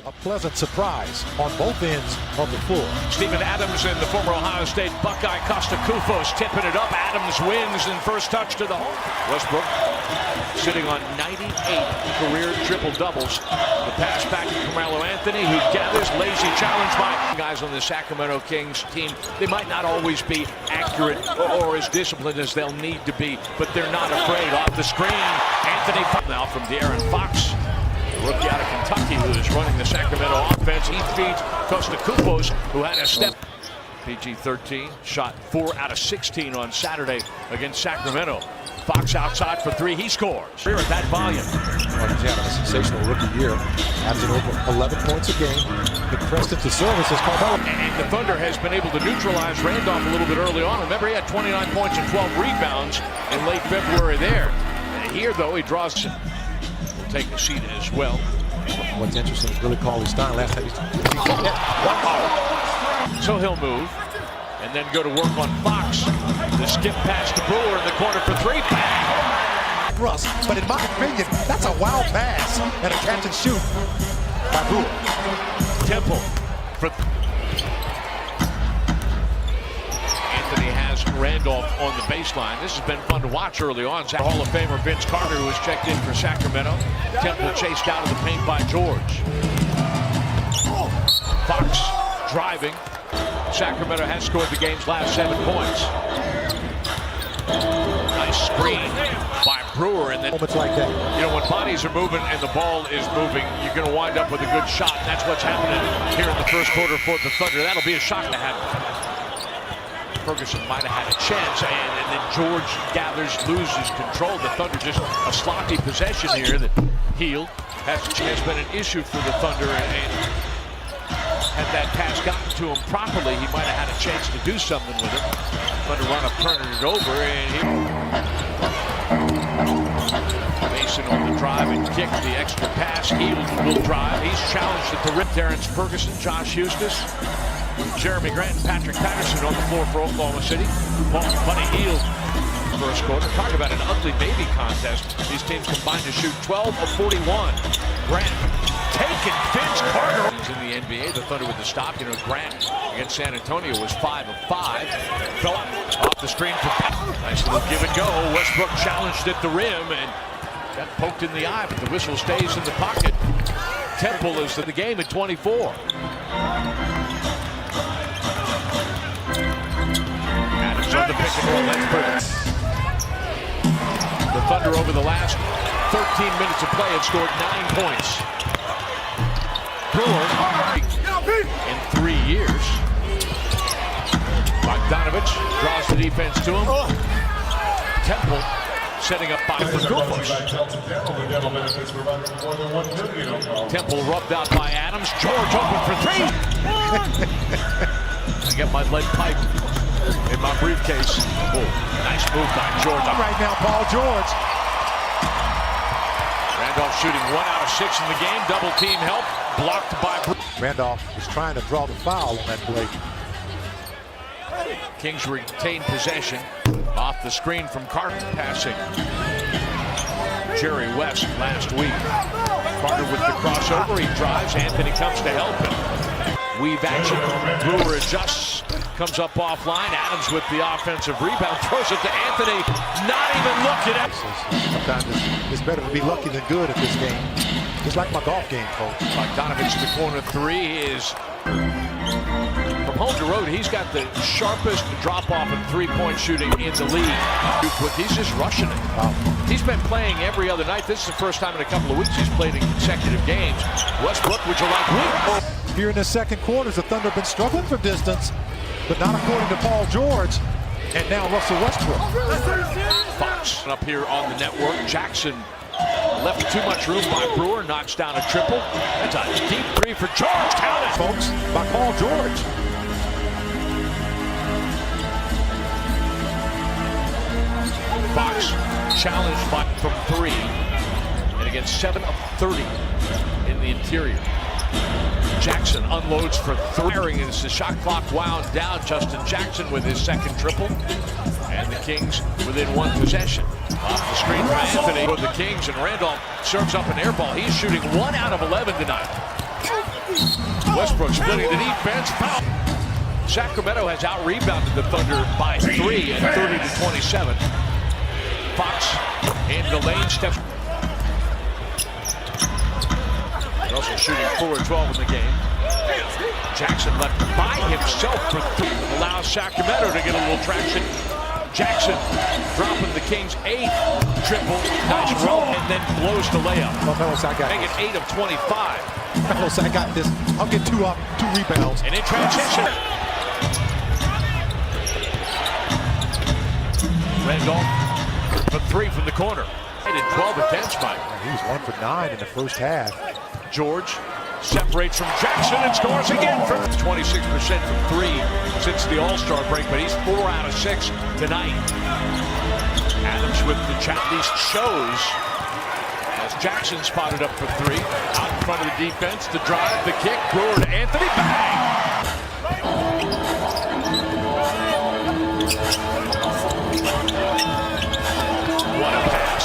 a pleasant surprise on both ends of the floor. Steven Adams and the former Ohio State Buckeye Costa Kufos tipping it up. Adams wins and first touch to the hole. Westbrook sitting on 98 career triple-doubles. The pass back to Carmelo Anthony, who gathers. Lazy challenge by guys on the Sacramento Kings team. They might not always be accurate or as disciplined as they'll need to be, but they're not afraid. Off the screen, Anthony now from De'Aaron Fox, the rookie out of Kentucky, who is running the Sacramento offense. He feeds Costa Kufos, who had a step. PG-13 shot 4 out of 16 on Saturday against Sacramento. Fox outside for 3, he scores. Here at that volume. Well, he's had a sensational rookie year, averaging over 11 points a game. Impressed into service as Carmelo. And the Thunder has been able to neutralize Randolph a little bit early on. Remember, he had 29 points and 12 rebounds in late February there. And here, though, he draws. Will take a seat as well. What's interesting is Billy Cauley-Stein last time So he'll move and then go to work on Fox. The skip pass to Brewer in the corner for 3. Bang! Russ, but in my opinion, that's a wild pass and a catch and shoot by Brewer. Temple for Anthony has Randolph on the baseline. This has been fun to watch early on. Hall of Famer Vince Carter, who has checked in for Sacramento. Temple chased out of the paint by George. Fox driving. Sacramento has scored the game's last 7 points. Nice screen by Brewer, and then moments like that. You know, when bodies are moving and the ball is moving, you're going to wind up with a good shot. And that's what's happening here in the first quarter for the Thunder. That'll be a shock to have. Ferguson might have had a chance, and then George gathers, loses control. The Thunder just a sloppy possession here. That Hield has been an issue for the Thunder, and had that pass gotten to him properly, he might have had a chance to do something with it. But to run up, turning it over, and Mason on the drive and kick the extra pass. Hield will drive. He's challenged at the rim. Terrence Ferguson, Josh Eustace, Jeremy Grant, and Patrick Patterson on the floor for Oklahoma City. Buddy Hield, first quarter. Talk about an ugly baby contest. These teams combined to shoot 12 of 41. Grant taken. Vince Carter in the NBA. The Thunder with the stop. You know, Grant against San Antonio was 5 of 5. Fell off the screen for nice little give and go. Westbrook challenged at the rim and got poked in the eye, but the whistle stays in the pocket. Temple is in the game at 24. Adams on the pick and roll. That's perfect. The Thunder over the last 13 minutes of play have scored 9 points. Brewer in 3 years. Bogdanovich draws the defense to him. Temple setting up by Kufos. Temple rubbed out by Adams. George open for 3. I get my lead pipe in my briefcase. Oh, nice move by George. Right now, Paul George. Randolph shooting 1 out of 6 in the game. Double team help. Blocked by Randolph was trying to draw the foul on that play. Kings retain possession. Off the screen from Carter, passing Jerry West last week. Carter with the crossover. He drives. Anthony comes to help him. Weave action. Brewer adjusts. Comes up offline. Adams with the offensive rebound. Throws it to Anthony. Not even looking at it. Sometimes it's better to be lucky than good at this game. Just like my golf game, folks. Bogdanovich to corner 3 is from home to road. He's got the sharpest drop-off in three-point shooting in the league. He's just rushing it. Wow. He's been playing every other night. This is the first time in a couple of weeks he's played in consecutive games. Westbrook, would you like Luke? Here in the second quarter, the Thunder have been struggling for distance, but not according to Paul George. And now Russell Westbrook. Fox up here on the network. Jackson left too much room by Brewer. Knocks down a triple. That's a deep 3 for George. Count it, folks, by Paul George. Fox challenged from 3. And against 7 of 30 in the interior. Jackson unloads for 3. As the shot clock wound down, Justin Jackson with his second triple. And the Kings within 1 possession. Off the screen by Anthony for the Kings, and Randolph serves up an air ball. He's shooting 1 out of 11 tonight. Westbrook splitting the defense. Foul. Sacramento has out-rebounded the Thunder by 3 at 30-27. Fox in the lane steps. Russell shooting 4 of 12 in the game. Jackson left by himself for 3. Allows Sacramento to get a little traction. Jackson dropping the Kings' 8th triple. Nice roll, and then blows the layup. Well, fellas, I got Make it 8 of 25. Fellas, I got this. I'll get 2 rebounds. And in transition. Randolph for 3 from the corner. 12 attempts, Mike. He was 1 for 9 in the first half. George separates from Jackson and scores again from 26% from 3 since the All-Star break, but he's 4 out of 6 tonight. Adams with the challenge shows as Jackson spotted up for 3. Out in front of the defense, the drive, the kick, Brewer to Anthony, bang! What a pass.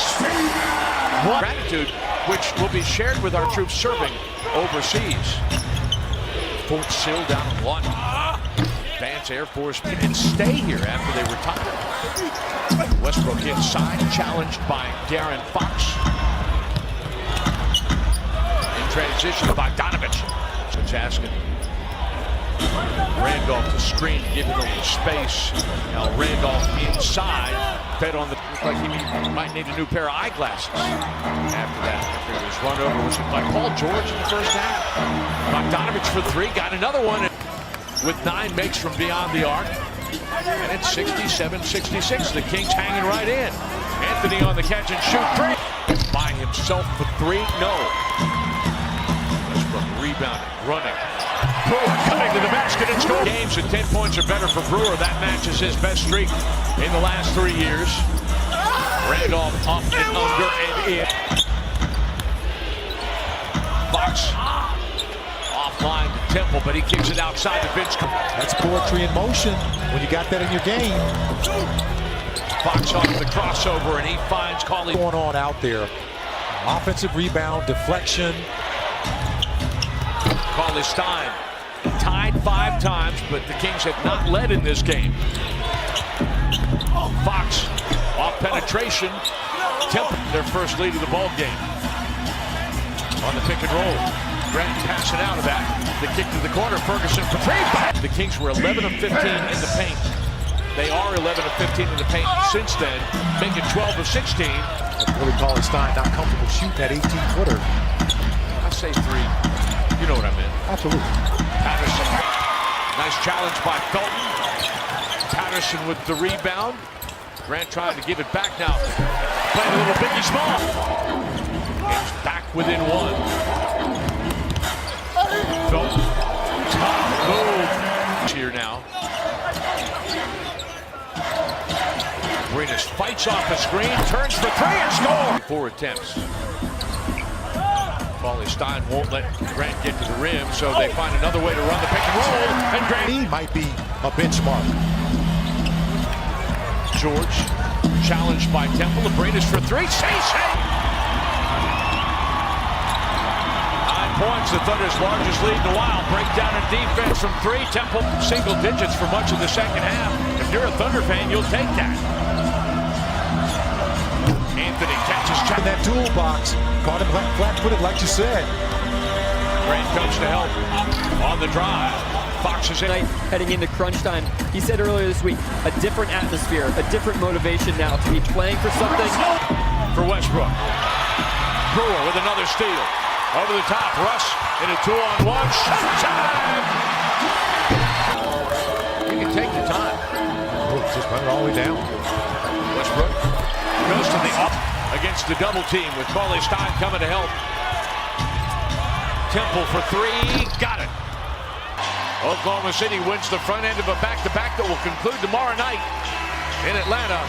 What gratitude, which will be shared with our troops serving overseas. Fort Sill down on 1. Advance Air Force and stay here after they retire. Westbrook inside, challenged by Darren Fox. In transition by Donovich. So Jaskin. Randolph to screen, giving a little space. Now Randolph inside, fed on the. Looks like he might need a new pair of eyeglasses after that. After he was run over, was it by Paul George in the first half? Bogdanovich for 3, got another one with 9 makes from beyond the arc. And it's 67-66. The Kings hanging right in. Anthony on the catch and shoot 3. By himself for 3, no. Westbrook rebounding, running. Brewer cutting to the basket and scoring. Games at 10 points or better for Brewer. That matches his best streak in the last 3 years. Randolph up and under and in. Fox offline to Temple, but he kicks it outside the bench. That's poetry in motion when you got that in your game. Fox off the crossover, and he finds Cauley. Going on out there. Offensive rebound, deflection. Cauley Stein tied 5 times, but the Kings have not led in this game. Fox off penetration. Temple their first lead of the ball game. On the pick and roll. Grant passing out of that. The kick to the corner. Ferguson for 3. The Kings were 11 of 15 in the paint. They are 11 of 15 in the paint since then, making 12 of 16. Really, Cauley Stein not comfortable shooting that 18-footer. I say 3. You know what I meant. Absolutely. Patterson. Nice challenge by Felton. Patterson with the rebound. Grant trying to give it back now. Playing a little Biggie Small. Game's back within 1. Felton. Top move. Here now. Arenas fights off the screen, turns for 3 and scores. 4 attempts. Cauley Stein won't let Grant get to the rim, so they find another way to run the pick and roll. And Grant He might be a benchmark. George challenged by Temple. Arenas for 3. Say. 9 points, the Thunder's largest lead in a while. Breakdown in defense from 3. Temple single digits for much of the second half. If you're a Thunder fan, you'll take that. Anthony catches In that toolbox, caught him flat-footed, like you said. Grant comes to help on the drive. Fox is in. Heading into crunch time. He said earlier this week, a different atmosphere, a different motivation now to be playing for something. For Westbrook. Brewer with another steal. Over the top, Russ in a 2-on-1. Showtime! You can take the time. Just run it all the way down. Westbrook goes to the up against the double team with Cauley Stein coming to help. Temple for 3, got it. Oklahoma City wins the front end of a back-to-back that will conclude tomorrow night in Atlanta.